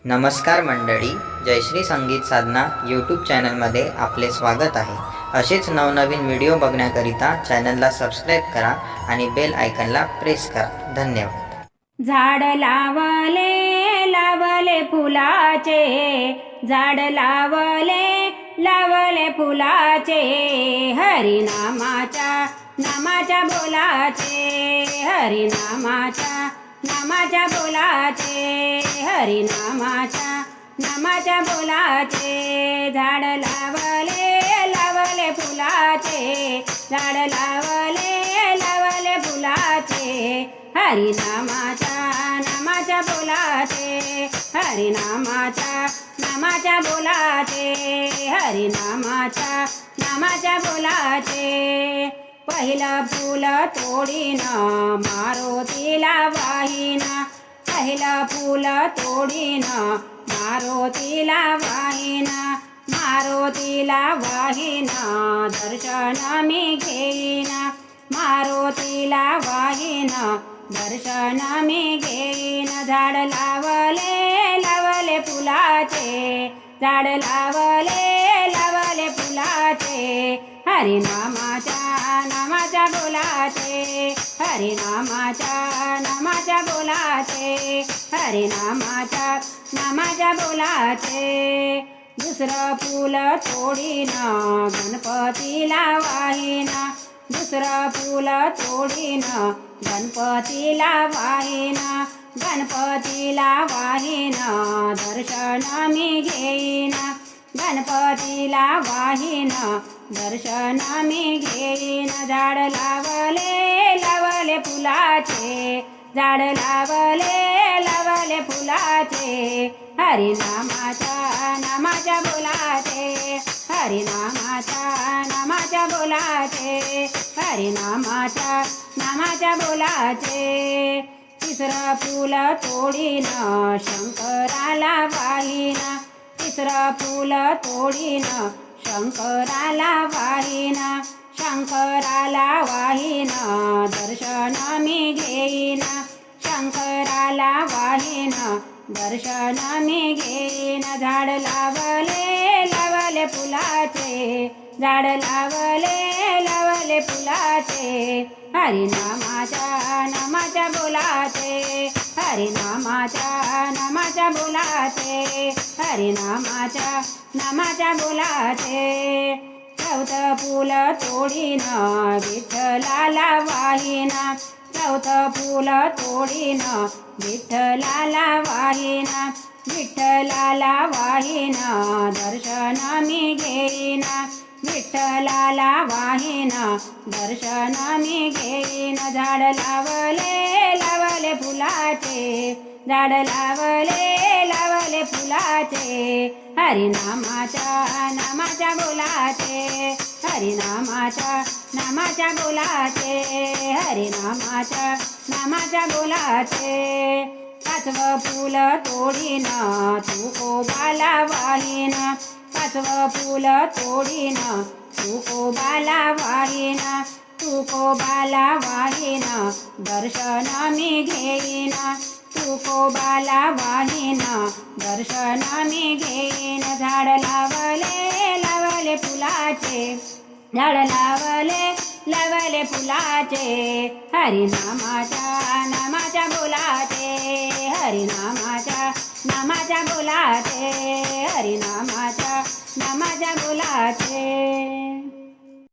नमस्कार मंडळी, जयश्री संगीत साधना यूट्यूब चॅनलमध्ये आपले स्वागत आहे। असेच नवनवीन व्हिडिओ बघण्याकरिता चॅनलला सबस्क्राईब करा आणि बेल आयकॉनला प्रेस करा। धन्यवाद। झाड लावले लावले फुलाचे, झाड लावले फुलाचे, हरिनामाच्या नामाच्या बोलाचे, नामाच्या बोलाचे, नामाच्या बोलाचे। झाड लावले फुलाचे, झाड लावले फुलाचे, नामाच्या बोलाचे, नामाच्या बोलाचे, नामाच्या बोलाचे। पहिलं फूल तोडीन मारुतीला वाहिना, पहिलं फूल तोडीन मारुतीला वाहिना, मारुतीला वाहिना दर्शन मी घेईना, मारुतीला वाहिना दर्शन मी घेईन। झाड लावले फुलाचे, झाड लावले फुलाचे, नामाच्या बोलाचे, नामाच्या बोलाचे, नामाच्या बोलाचे। दुसरं फूल तोडीन गणपतीला वाहिना, दुसरं फूल तोडीन गणपतीला वाहिना, गणपतीला वाहिना दर्शन मी घेईना, गणपतीला वाहिना दर्शन मी घेईन। झाड लावले फुलाचे, झाड लावले फुलाचे, नामाच्या बोलाचे, नामाच्या बोलाचे, नामाच्या बोलाचे। तिसरं फूल तोडीन शंकराला वाहिना, तिसरं फूल तोडीन शंकराला वाहिना, शंकराला वाहिना दर्शन मी घेईना, शंकराला वाहिना दर्शन मी घेईन। झाड लावले फुलाचे, झाड लावले फुलाचे, नामाच्या बोलाचे, नामाच्या बोलाचे, नामाच्या बोलाचे। चौथं फूल तोडीन विठ्ठलाला वाहिना, चौथं फूल तोडीन विठ्ठलाला वाहिना, विठ्ठलाला वाहिना दर्शन मी घेईना, विठ्ठलाला वाहिना दर्शन मी घेईन। झाड लावले फुलाचे, झाड लावले फुलाचे, नामाच्या बोलाचे, नामाच्या बोलाचे, नामाच्या बोलाचे। पाचवं फूल तोडीन तुकोबाला वाहिना, पाचवं फूल तोडीन तुकोबाला वाहिना, तुकोबाला वाहिना दर्शन मी घेईना, तुकोबाला वाहिना दर्शन मी घेईन। झाड लावले फुलाचे, झाड लावले फुलाचे, नामाच्या बोलाचे, नामाच्या बोलाचे, नामाच्या बोलाचे।